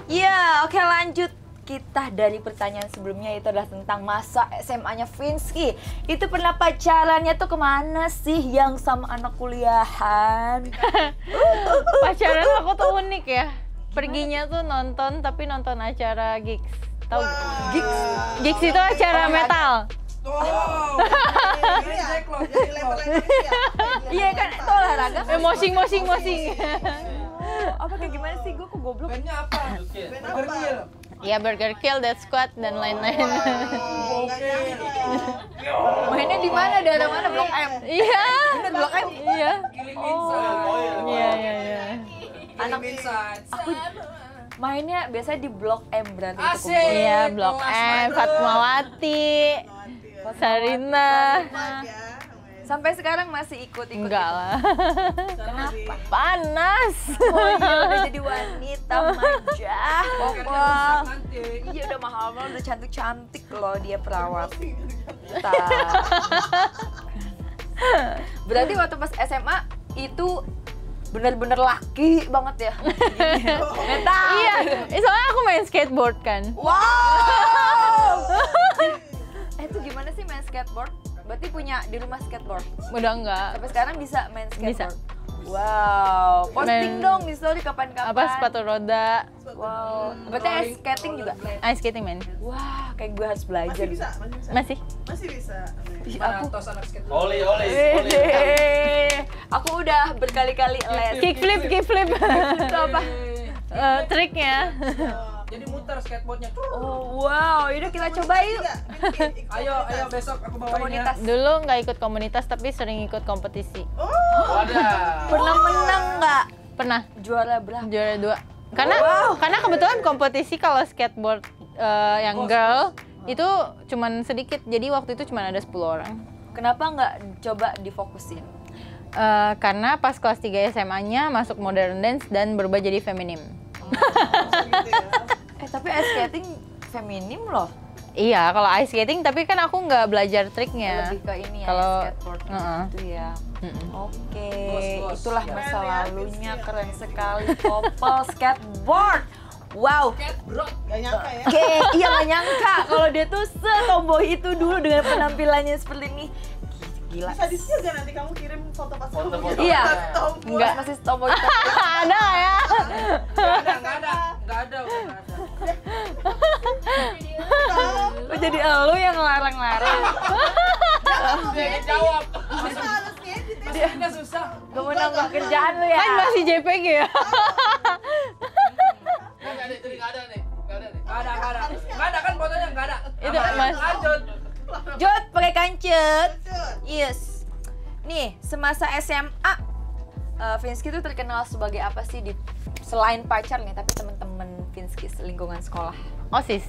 Ya, oke lanjut. Kita dari pertanyaan sebelumnya itu adalah tentang masa SMA-nya Vinsky. Itu pernah pacarannya tuh kemana sih yang sama anak kuliahan? Pacaran aku tuh unik ya. Perginya tuh nonton, tapi nonton acara Gigs. Tahu Gigs? Gigs itu acara metal. Ini Jack loh, jadi level-level ya. Iya kan, itu olahraga. Mosing. Apa kayak gimana sih? Gue kok goblok. Bandnya apa? Burger Kill. Ya Burger Kill, Death Squad dan lain-lain. Mainnya di mana? Daerah mana? Blok M. Iya. Bener Blok M. Iya. Killing Inside. Iya. Anak Killing Inside. aku mainnya biasanya di Blok M berarti itu Asik. kumpul. Iya, Blok Kelas M, mana? Fatmawati, Sarina. Sampai sekarang masih ikut-ikut. Enggak lah. Kenapa? Panas. Oh iya, udah jadi wanita manja. Popol. Iya udah mahal banget, udah cantik-cantik loh dia perawat. Berarti waktu pas SMA itu bener-bener laki banget ya. Metal. Iya, soalnya aku main skateboard kan. Wow. Itu gimana sih main skateboard? Berarti punya di rumah skateboard. Udah enggak. Sampai sekarang bisa main Bisa. skateboard. Wow, posting Main- dong di story kapan-kapan. Apa sepatu roda, Wow, berarti ice skating juga? ice skating main. Wah, kayak gue harus belajar. Masih bisa, Masih. masih bisa. Ih, Mana aku tos anak skate? Oli. aku udah berkali-kali les. Kickflip. Itu apa? Triknya. Jadi muter skateboardnya. Oh, wow, yaudah kita coba yuk. Ayo besok aku bawain Komunitas. Dulu nggak ikut komunitas tapi sering ikut kompetisi. Wadah. Pernah menang nggak? Pernah Juara berapa? juara 2. Karena kebetulan kompetisi kalau skateboard yang girl itu cuman sedikit. Jadi waktu itu cuma ada 10 orang. Kenapa nggak coba difokusin? Karena pas kelas 3 SMA-nya masuk modern dance dan berubah jadi feminim. Gitu ya. Tapi ice skating feminim loh. Iya, kalau ice skating tapi kan aku nggak belajar triknya. Lebih ke ini ya, Kalau- skateboard Heeh. gitu ya. Mm-mm. Oke, Bos. itulah Keren masa ya, lalunya, Vince. keren sekali couple skateboard. Wow. Skateboard. Gak nyangka ya. Oke, iya gak nyangka kalau dia tuh setomboy itu dulu dengan penampilannya seperti ini. Gila. Bisa di share gak nanti kamu kirim foto pas kamu Foto-foto. Iya. Tomboy. Enggak, masih tomboy. Ada nggak ya? Nggak ada. Lu jadi elu yang ngelarang-larang. Dia jawab. Bisa harus ngedit ya. Dia susah. Gak mau nambah kerjaan lu ya. Kan masih JPG ya. Nggak ada kan fotonya nggak ada. Itu, Mas. Lanjut. Jod pakai kancut. Lanjut. Yes. Nih, semasa SMA Vinsky tuh terkenal sebagai apa sih di selain pacarnya, tapi teman-teman Vinsky lingkungan sekolah. OSIS.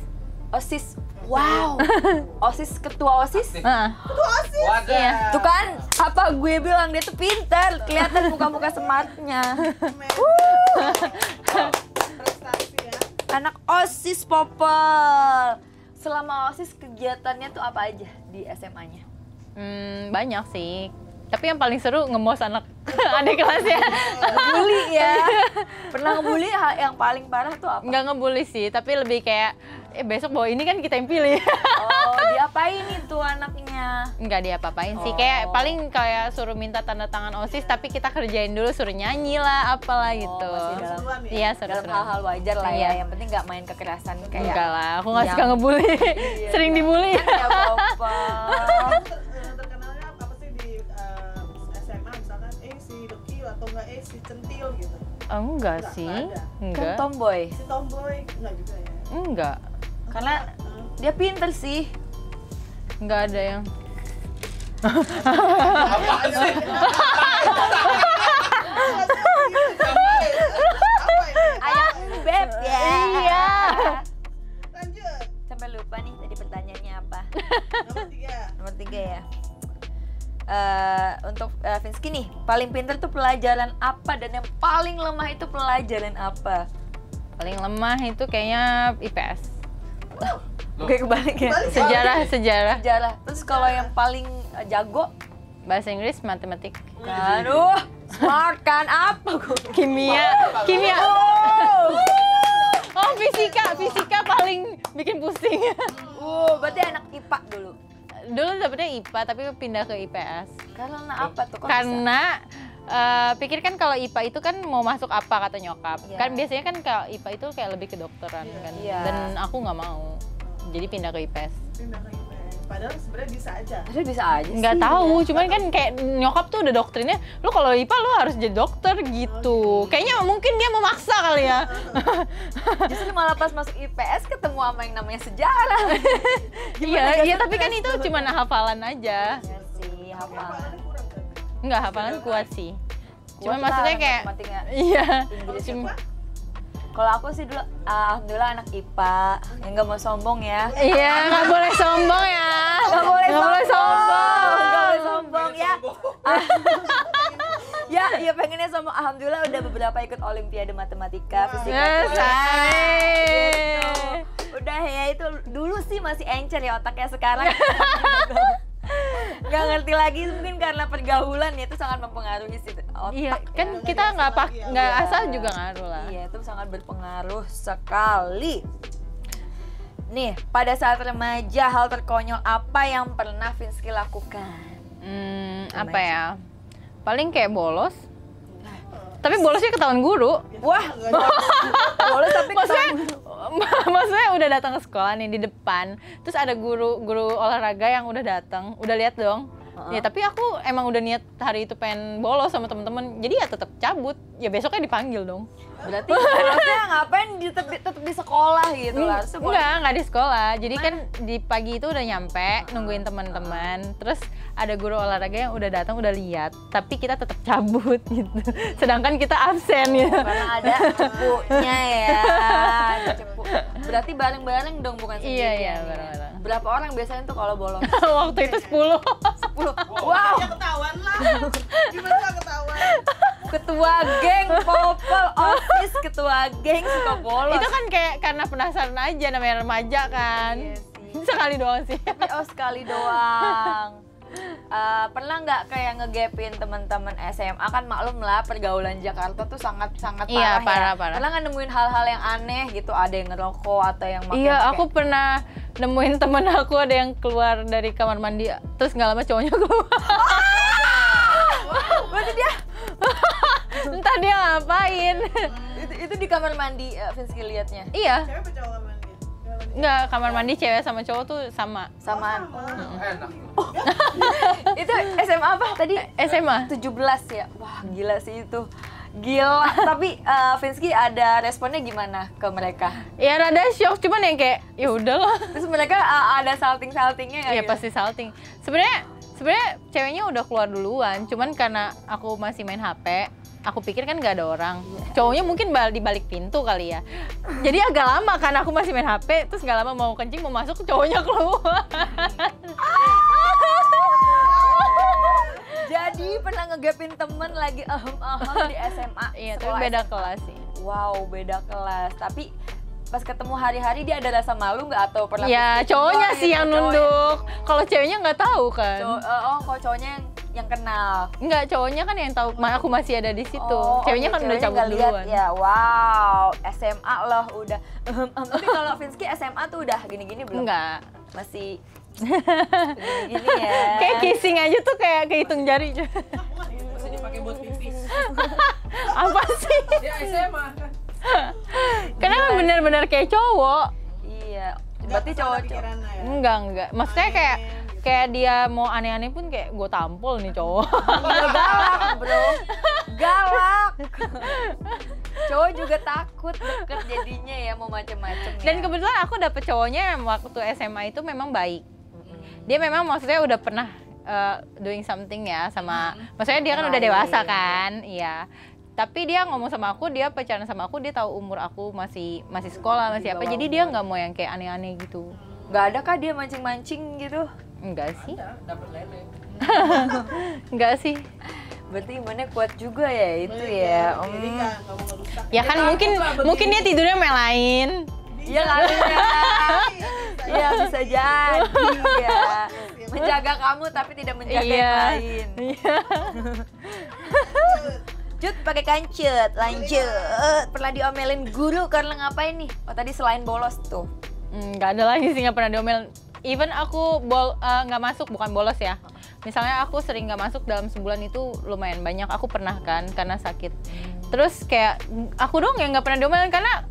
OSIS. Wow. OSIS, ketua OSIS. Heeh. Wadah. Iya. Tuh kan, apa gue bilang dia tuh pintar, kelihatan muka-muka smartnya. Prestasi ya. Anak OSIS Popol. Selama OSIS kegiatannya tuh apa aja di SMA-nya? Banyak sih. Tapi yang paling seru ngemos anak adik kelasnya. Bully ya. Pernah ngebully hal yang paling parah tuh apa? Nggak ngebully sih, tapi lebih kayak besok bawa ini kan kita yang pilih. Oh, diapain itu anaknya? Nggak diapa-apain sih, Oh. kayak paling kayak suruh minta tanda tangan OSIS tapi kita kerjain dulu, suruh nyanyi lah apalah gitu. masih dalam- Seruan ya. Iya, Dalam seru-seru. hal-hal wajar lah ya, Iya. yang penting nggak main kekerasan kayak Enggak lah, aku nggak yang- suka ngebully. Iya, Sering iya. dibully. Kan ya Popol. Terkenalnya apa sih di SMA misalkan si dekil atau enggak si centil gitu. Oh, enggak Nggak, sih. nggak ada. Kan Enggak. tomboy. Si tomboy enggak juga ya. Enggak. Karena dia pinter sih. Enggak ada yang Apaan sih? Apa ini? Ayah beb ya. Iya. Lanjut. Sampai lupa nih tadi pertanyaannya apa. Nomor 3. Nomor 3 ya. Untuk Vinsky nih, paling pinter tuh pelajaran apa dan yang paling lemah itu pelajaran apa? Paling lemah itu kayaknya IPS. Oke, kebalik ya. Sejarah. Sejarah. Terus kalau yang paling jago, Bahasa Inggris, matematik. aduh, smart kan apa gue? Kimia. Oh, fisika paling bikin pusing. Berarti anak IPA dulu. Dulu dapetnya IPA tapi pindah ke IPS. Karena apa tuh? Kok Karena pikir kan kalau IPA itu kan mau masuk apa kata nyokap. Iya. Kan biasanya kan kalau IPA itu kayak lebih ke dokteran kan. Iya. Dan aku nggak mau. Jadi pindah ke IPS. Pindah ke IPS. Padahal sebenarnya bisa aja. Bisa bisa aja sih. Nggak tahu, cuman kan kayak nyokap tuh udah doktrinnya, lu kalau IPA lu harus jadi dokter gitu. Kayaknya mungkin dia memaksa kali ya. Justru malah pas masuk IPS ketemu sama yang namanya sejarah. Iya, tapi kan itu cuma hafalan aja. Iya sih, hafal. Hafalannya kurang kan? Enggak, hafalan kuat sih. Cuma Kuat maksudnya lah, kayak matematika. iya. Inggris. Cuma Kalau aku sih dulu, alhamdulillah anak IPA. Yang nggak mau sombong ya. iya, nggak boleh sombong ya. Nggak boleh sombong. Nggak boleh sombong ya. Ya pengennya sombong. Alhamdulillah udah beberapa ikut Olimpiade Matematika, Fisika. Yes, Gitu. Udah ya itu dulu sih masih encer ya otaknya sekarang. Nggak ngerti lagi mungkin karena pergaulan ya itu sangat mempengaruhi sih otak. Iya, kan ya. kita nggak asal juga ngaruh lah. Iya itu sangat berpengaruh sekali. Nih pada saat remaja hal terkonyol apa yang pernah Vinsky lakukan? Apa ya? Paling kayak bolos. Tapi bolosnya ketahuan guru. Wah, boleh tapi Maksudnya udah datang ke sekolah nih di depan, terus ada guru olahraga yang udah datang, udah lihat dong. Ya tapi aku emang udah niat hari itu pengen bolos sama temen-temen, jadi ya tetap cabut. Ya besoknya dipanggil dong. berarti harusnya ngapain tetap di sekolah gitu lah. Enggak di sekolah. Jadi kan di pagi itu udah nyampe, nungguin teman-teman. Terus ada guru olahraga yang udah datang, udah lihat, tapi kita tetap cabut gitu. Sedangkan kita absen gitu. Karena ada cepunya ya. Ada cepu. Berarti bareng-bareng dong bukan sendiri. Iya, bareng-bareng. Berapa orang biasanya tuh kalau bolos? Waktu itu 10. 10. Wow. Ya ketahuan lah. Gimana nggak ketahuan? Ketua geng popol OSIS, ketua geng suka bolos. Itu kan kayak karena penasaran aja, namanya remaja kan. Iya sih. Sekali doang sih. Tapi sekali doang. Pernah nggak kayak ngegapin teman-teman SMA? Kan maklum lah pergaulan Jakarta tuh sangat Iya, parah ya. parah. Pernah nggak nemuin hal-hal yang aneh gitu? Ada yang ngerokok atau yang makan? Iya, aku pernah nemuin temen aku ada yang keluar dari kamar mandi, terus nggak lama cowoknya keluar. Berarti dia Entah dia ngapain. itu di kamar mandi Vinsky liatnya. Iya, Cewek apa cowok kamar mandi? nggak, kamar mandi cewek sama cowok tuh sama. Samaan. Enak. Itu SMA apa tadi? SMA. 17 ya. Wah, gila sih itu. Gila. Tapi Vinsky ada responnya gimana ke mereka? Ya rada shock, cuman yang kayak ya udahlah. Terus mereka ada salting-saltingnya nggak? Iya gitu? pasti salting. Sebenarnya ceweknya udah keluar duluan, cuman karena aku masih main HP, aku pikir kan nggak ada orang. Cowoknya mungkin di balik pintu kali ya. Jadi agak lama kan aku masih main HP, terus nggak lama mau kencing mau masuk, cowoknya keluar. Jadi pernah ngegapin temen lagi di SMA. Iya, tapi sekolah beda SMA. kelas sih. Wow, beda kelas. Tapi pas ketemu hari-hari dia ada rasa malu nggak atau pernah? Ya cowoknya sih yang nunduk. Kalau ceweknya nggak tahu kan. Kalau cowoknya yang kenal. Enggak, cowoknya kan yang tahu aku masih ada di situ. Ceweknya kan udah cabut nggak lihat duluan. ya. Wow, SMA loh udah. Tapi kalau Vinsky SMA tuh udah gini-gini belum? Enggak. Masih gini-gini ya. Kayak kissing aja tuh kayak kehitung jari. Masih dipakai buat pipis. Apa sih? Dia SMA kan. Karena kan bener-bener kayak cowok. Iya. Berarti cowok. Pikirannya ya. Enggak. Maksudnya kayak dia mau aneh-aneh pun kayak gue tampol nih cowok. Iya, galak bro, galak. Cowok juga takut deket jadinya ya mau macem-macem. Dan kebetulan aku dapet cowoknya yang waktu SMA itu memang baik. Dia memang maksudnya udah pernah doing something ya sama, maksudnya dia kan udah dewasa kan, iya. Tapi dia ngomong sama aku, dia pacaran sama aku, dia tahu umur aku masih sekolah, masih apa. Jadi dia nggak mau yang kayak aneh-aneh gitu. Nggak ada kah dia mancing-mancing gitu? Enggak sih. Dapat lele. Enggak sih. Berarti imannya kuat juga ya itu ya. Jadi nggak mau ngerusak. Ya kan mungkin dia tidurnya melain. Iya kali ya. Iya bisa jadi ya. Menjaga kamu tapi tidak menjaga yang lain. Iya. Cut pakai kancut. Lanjut. Pernah diomelin guru karena ngapain nih? Oh tadi selain bolos tuh. Nggak ada lagi sih, nggak pernah diomelin. Even aku nggak masuk, bukan bolos ya. Misalnya aku sering nggak masuk dalam sebulan itu lumayan banyak. Aku pernah kan karena sakit. Terus kayak aku dong yang nggak pernah diomelin karena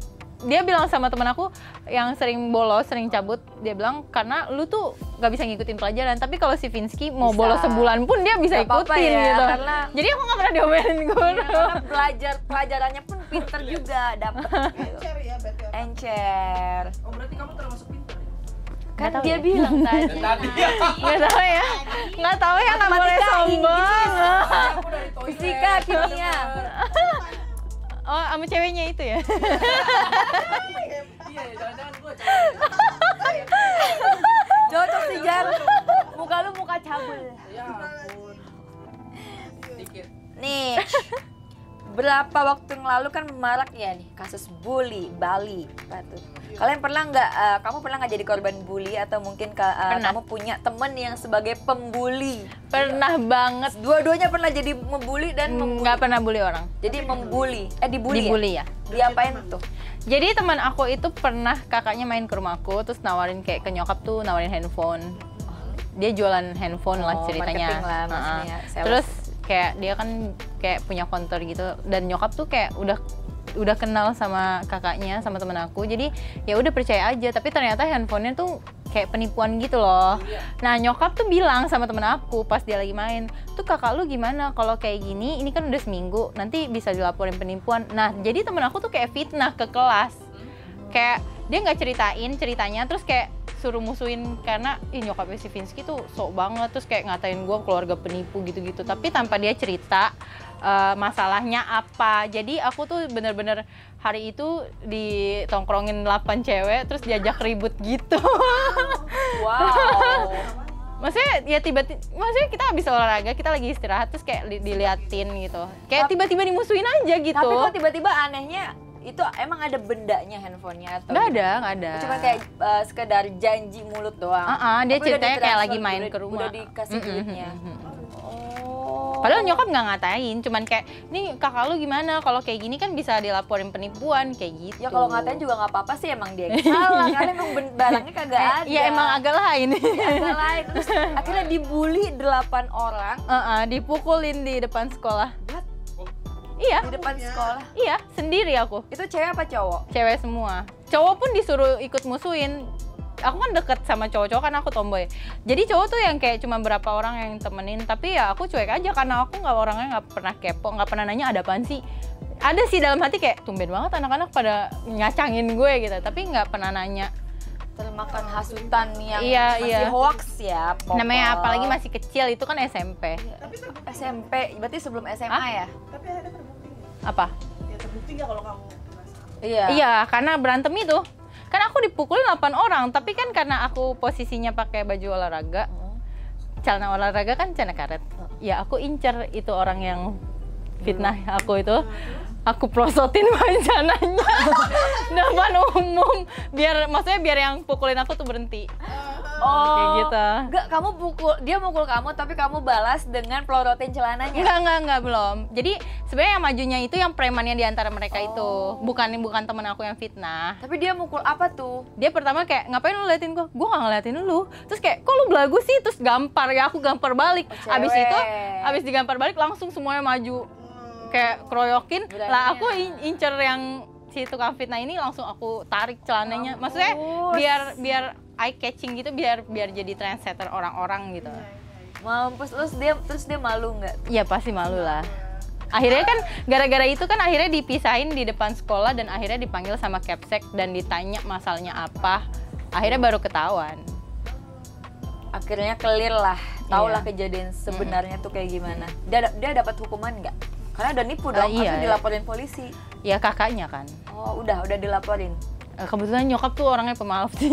dia bilang sama teman aku yang sering bolos, sering cabut, dia bilang karena lu tuh nggak bisa ngikutin pelajaran. Tapi kalau si Vinsky mau Bisa. bolos sebulan pun dia bisa Gak apa-apa ikutin ya, gitu. karena- Jadi aku nggak pernah diomelin guru. Karena pelajarannya pun pinter juga dapet gitu. Encer ya berarti orang. Encer. Oh berarti kamu termasuk pintar ya? Kan tahu dia ya. bilang tadi. Tadi ya. Nggak tahu ya, nggak tahu ya, nggak boleh Matematika, sombong. Aku dari toilet. Fisika, kimia. Oh, sama ceweknya itu ya. Iya, jangan-jangan gue cewek. Cocok sih Jar. Muka lu muka cabul. Ya ampun. Dikit. Nih, berapa waktu yang lalu kan marak ya nih kasus bully Bali. Apa tuh? Kalian pernah nggak? Kamu pernah nggak jadi korban bully atau mungkin Pernah. kamu punya temen yang sebagai pembuli? Pernah banget. Dua-duanya pernah jadi membuli dan membuli. Nggak pernah bully orang. Jadi membuli, dibully. Dibully ya. Diapain tuh? Jadi teman aku itu pernah kakaknya main ke rumahku terus nawarin kayak ke nyokap tuh nawarin handphone. Dia jualan handphone lah Oh, ceritanya. marketing lah maksudnya, sales. Terus kayak dia kan kayak punya counter gitu dan nyokap tuh kayak udah kenal sama kakaknya sama temen aku. Jadi ya udah percaya aja, tapi ternyata handphonenya tuh kayak penipuan gitu loh. Nah nyokap tuh bilang sama temen aku pas dia lagi main, tuh kakak lu gimana kalau kayak gini, ini kan udah seminggu, nanti bisa dilaporin penipuan. Nah jadi temen aku tuh kayak fitnah ke kelas, kayak dia nggak ceritain ceritanya, terus kayak suruh musuhin karena nyokapnya si Vinsky tuh sok banget, terus kayak ngatain gue keluarga penipu gitu-gitu, tapi tanpa dia cerita masalahnya apa. Jadi aku tuh bener-bener hari itu ditongkrongin 8 cewek terus diajak ribut gitu. Wow. Maksudnya ya maksudnya kita habis olahraga, kita lagi istirahat terus kayak diliatin gitu. Kayak tiba-tiba dimusuhin aja gitu. Tapi kok tiba-tiba anehnya itu emang ada bendanya handphonenya atau nggak gimana? ada, nggak ada. Cuma kayak sekedar janji mulut doang. Dia Tapi udah ceritanya kayak lagi ditransfer, main ke rumah. Udah dikasih duitnya. Oh. Padahal nyokap nggak ngatain, cuman kayak, nih kakak lu gimana, kalau kayak gini kan bisa dilaporin penipuan, kayak gitu. Ya kalau ngatain juga nggak apa-apa sih, emang dia yang salah karena emang barangnya kagak ada. Iya emang agak lain. agak lain. Terus akhirnya dibully 8 orang Dipukulin di depan sekolah. What? Iya, Di depan sekolah. iya, sendiri aku. Itu cewek apa cowok? Cewek semua. Cowok pun disuruh ikut musuhin. Aku kan deket sama cowok-cowok kan aku tomboy. Jadi cowok tuh yang kayak cuma berapa orang yang temenin, tapi ya aku cuek aja karena aku orangnya nggak pernah kepo, nggak pernah nanya ada apaan sih. Ada sih dalam hati kayak tumben banget anak-anak pada ngacangin gue gitu, tapi nggak pernah nanya. Termakan hasutan yang Iya, masih iya. hoax ya. Popol. Namanya apalagi masih kecil, itu kan SMP. Tapi terbukti. SMP, berarti sebelum SMA ya? Tapi ada terbukti nggak? Apa? Ya terbukti nggak kalau kamu merasa? Iya. Iya, karena berantem itu. Kan aku dipukulin 8 orang, tapi kan karena aku posisinya pakai baju olahraga, celana olahraga kan celana karet. Ya aku incer itu orang yang fitnah aku itu. Aku prosotin rencananya depan umum maksudnya biar yang pukulin aku tuh berhenti. Oh, Kayak gitu. Enggak, dia mukul kamu tapi kamu balas dengan pelorotin celananya. Enggak, belum. Jadi sebenarnya yang majunya itu yang premannya di antara mereka itu. Bukan teman aku yang fitnah. Tapi dia mukul apa tuh? Dia pertama kayak, ngapain lu liatin gue? Gue gak ngeliatin lu. Terus kayak, kok lu belagu sih? Terus gampar, ya aku gampar balik. Cewek. Abis digampar balik langsung semuanya maju. Kayak keroyokin. Berani Lah ya. aku incer yang si tukang fitnah ini, langsung aku tarik celananya. Maksudnya biar eye catching gitu, biar jadi trendsetter orang-orang gitu. Mampus, terus dia malu nggak? Iya pasti malu lah. Akhirnya kan gara-gara itu kan akhirnya dipisahin di depan sekolah dan akhirnya dipanggil sama Capsek dan ditanya masalahnya apa. Akhirnya baru ketahuan. Akhirnya clear lah, tau lah Iya. kejadian sebenarnya tuh kayak gimana. Dia dapat hukuman nggak? Karena udah nipu dong, Iya. harusnya dilaporin polisi. Ya kakaknya kan. Oh udah dilaporin. Kebetulan nyokap tuh orangnya pemaaf sih.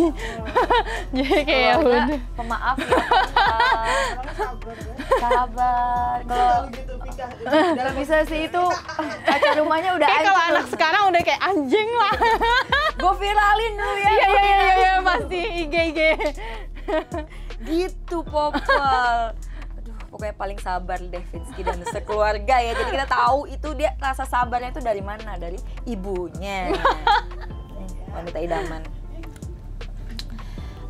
Jadi kayak ya Keluarga udah. pemaaf ya. Orangnya sabar ya. Sabar. Kalau Kalau gitu pikah. nggak bisa sih itu kaca rumahnya udah Kayak kalau hancur. anak sekarang udah kayak anjing lah. Gue viralin dulu ya. Iya pasti IG. Gitu Popol. Aduh, pokoknya paling sabar deh Vinsky dan sekeluarga ya. Jadi kita tahu itu dia rasa sabarnya itu dari mana, dari ibunya. Wanita idaman.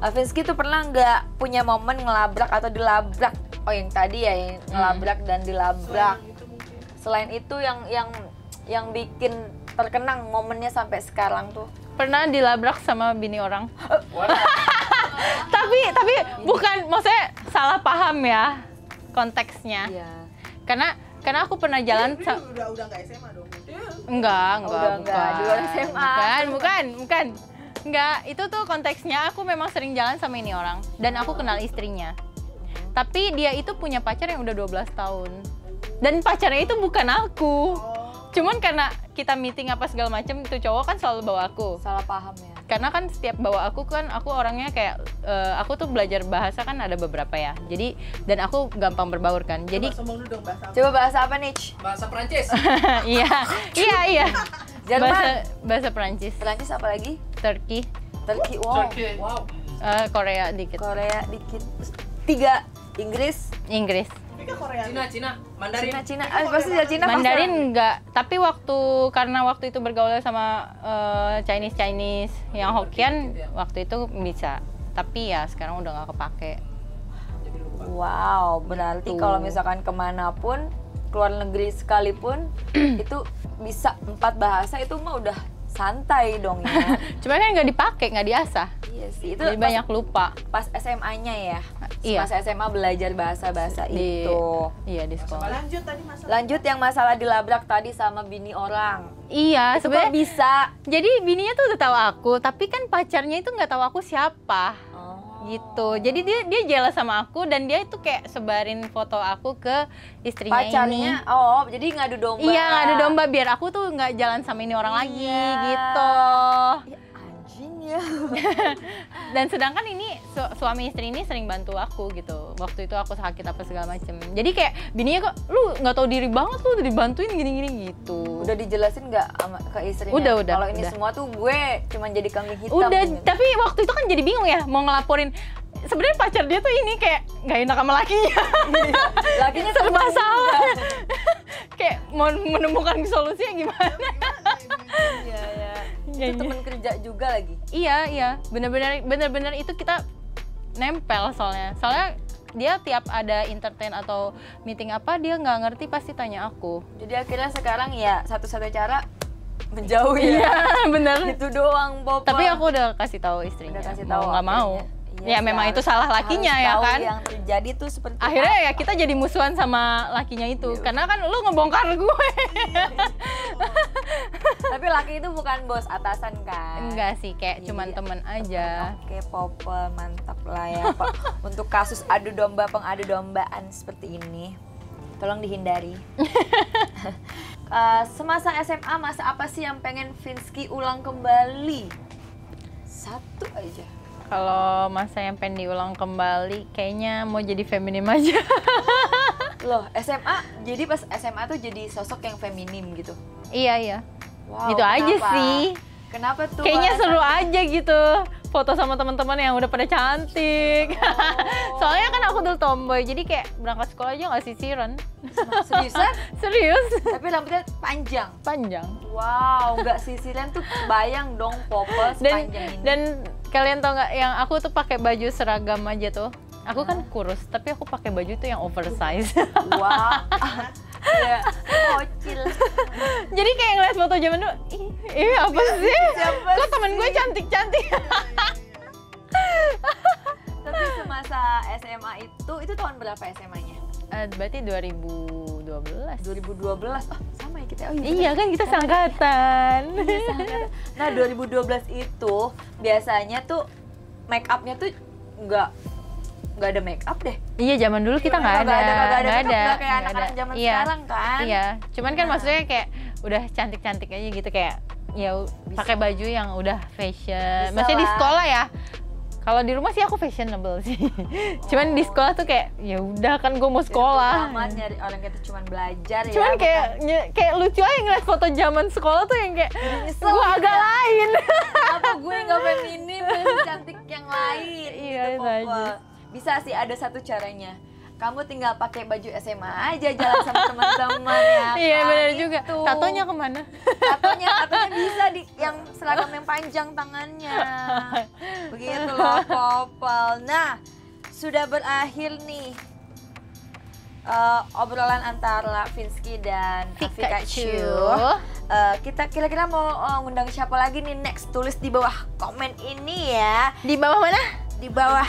Vinsky tuh pernah nggak punya momen ngelabrak atau dilabrak? Oh yang tadi ya, yang ngelabrak dan dilabrak. Selain itu yang bikin terkenang momennya sampai sekarang tuh? Pernah dilabrak sama bini orang. Wadah. tapi bukan, maksudnya salah paham ya konteksnya. Iya. Karena aku pernah jalan udah nggak SMA dong. enggak, udah enggak, di luar SMA. Bukan. Enggak, itu tuh konteksnya aku memang sering jalan sama ini orang dan aku kenal istrinya. Tapi dia itu punya pacar yang udah 12 tahun. Dan pacarnya itu bukan aku. Cuman karena kita meeting apa segala macem, itu cowok kan selalu bawa aku. Salah paham ya. Karena kan setiap bawa aku kan, aku orangnya kayak aku tuh belajar bahasa kan ada beberapa ya. Jadi dan aku gampang berbaur kan. Jadi Sombong dulu dong bahasa. Coba bahasa apa nih? Bahasa Prancis. iya. Jerman. Bahasa Perancis. Perancis apa lagi? Turki, Wow. Turki. Wow. Korea dikit. Korea dikit. 3 Inggris. Tapi kan Korea. Cina, Mandarin. Cina. Pasti dari Cina. Mandarin enggak, tapi karena waktu itu bergaul sama Chinese yang Hokkien, waktu itu bisa. Tapi ya sekarang udah nggak kepake. Wow, berarti Gitu. kalau misalkan kemanapun, keluar negeri sekalipun, itu bisa 4 bahasa itu mah udah santai dong ya. Cuma kan nggak dipakai, nggak diasah. Iya sih, itu Jadi banyak lupa pas SMA-nya ya. Iya. Pas SMA belajar bahasa-bahasa di itu. iya di sekolah. Lanjut tadi masalah. Lanjut yang masalah dilabrak tadi sama bini orang. Iya, Itu kok sebenarnya bisa? jadi bininya tuh udah tahu aku, tapi kan pacarnya itu nggak tahu aku siapa. Gitu. Jadi dia jealous sama aku dan dia itu kayak sebarin foto aku ke istrinya Pacarnya, ini. jadi ngadu domba. Iya, ngadu domba biar aku tuh nggak jalan sama ini orang lagi gitu. Ya, anjing ya. Dan sedangkan ini suami istri ini sering bantu aku gitu. Waktu itu aku sakit apa segala macem. Jadi kayak bininya kok, lu nggak tahu diri banget, lu udah dibantuin gini-gini gitu. Udah dijelasin nggak ke istrinya? Udah. Kalau ini Udah. semua tuh gue cuman jadi kambing hitam. Udah, gitu. tapi waktu itu kan jadi bingung ya mau ngelaporin. Sebenarnya pacar dia tuh ini kayak nggak enak sama lakinya. Lakinya Serba temen salah. juga. Kayak mau menemukan solusinya gimana? Iya, ya. Iya, Itu temen kerja juga lagi. Iya, bener-bener itu kita nempel soalnya dia tiap ada entertain atau meeting apa dia nggak ngerti pasti tanya aku. Jadi akhirnya sekarang ya satu-satunya cara menjauh ya. Iya, bener. Itu doang, Papa. Tapi aku udah kasih tahu istrinya. Udah kasih tahu nggak mau. akhirnya. Ya Iya sih, memang harus- itu salah lakinya harus ya tahu kan. Yang terjadi tuh seperti Akhirnya apa. ya kita jadi musuhan sama lakinya itu karena kan lu ngebongkar gue. Tapi laki itu bukan bos atasan kan? Enggak sih, kayak Iya, cuman temen aja. Oke, Popo, mantap lah ya Pak. Untuk kasus adu domba, pengadu dombaan seperti ini, tolong dihindari. Semasa SMA, masa apa sih yang pengen Vinsky ulang kembali? Satu aja. Kalau masa yang pengen diulang kembali, kayaknya mau jadi feminim aja. Loh, SMA, jadi pas SMA tuh jadi sosok yang feminim gitu? Iya. Wow, Gitu aja kenapa? sih. Kenapa tuh? Kayaknya alasan- seru aja gitu. Foto sama teman-teman yang udah pada cantik. Soalnya kan aku dulu tomboy, jadi kayak berangkat sekolah aja nggak sisiran. Seriusan? Serius? Tapi rambutnya panjang. Panjang. Wow, nggak sisiran tuh bayang dong Popo sepanjang ini. Dan kalian tau nggak yang aku tuh pakai baju seragam aja tuh. Aku kan kurus, tapi aku pakai baju tuh yang oversize. Wah, ya, kocil. Jadi kayak ngeliat foto zaman dulu, ih apa sih? Siapa Kok temen gue cantik-cantik? Tapi semasa SMA itu tahun berapa SMA-nya? Berarti 2012. 2012. Oh, sama ya kita. Oh Iya kan kita seangkatan. Iya, seangkatan. Nah, 2012 itu biasanya tuh make up-nya tuh nggak ada make up deh. Iya zaman dulu kita nggak ada, Nggak ada nggak make up, nggak kayak nggak anak-anak ada. zaman Iya. sekarang kan. Iya, cuman kan Nah. maksudnya kayak udah cantik-cantik aja gitu kayak ya pakai baju yang udah fashion. Bisa Maksudnya di lah. sekolah ya. Kalau di rumah sih aku fashionable sih. Cuman di sekolah tuh kayak ya udah kan gue mau sekolah. Aman nyari orang kita cuman belajar ya. Cuman bukan- kayak lucu aja ngeliat foto zaman sekolah tuh yang kayak nyesel gue agak lain. apa gue nggak feminim dan cantik yang lain Iya, gitu, itu Popo. aja. Bisa sih ada satu caranya. kamu tinggal pakai baju SMA aja jalan sama teman-teman ya. Iya kan? benar juga. Itu. Tatonya kemana? Tatonya bisa di yang seragam yang panjang tangannya. Begitu loh, Popol. Nah, sudah berakhir nih obrolan antara Vinsky dan Pikachu. Kita kira-kira mau ngundang siapa lagi nih next? Tulis di bawah komen ini ya. Di bawah mana? Di bawah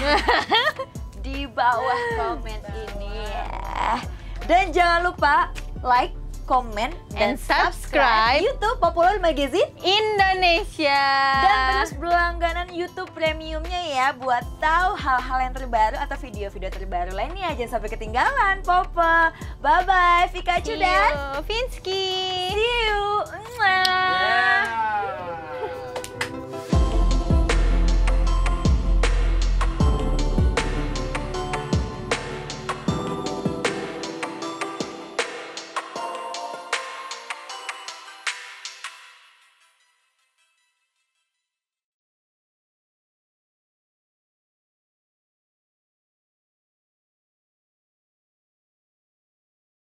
di bawah komen ini ya. Dan jangan lupa like, comment, And subscribe YouTube Popular Magazine Indonesia. dan terus berlangganan YouTube Premiumnya ya buat tahu hal-hal yang terbaru atau video-video terbaru lainnya. Jangan sampai ketinggalan, Popo. Bye bye, Pikachu dan Vinsky. see you. Mwah.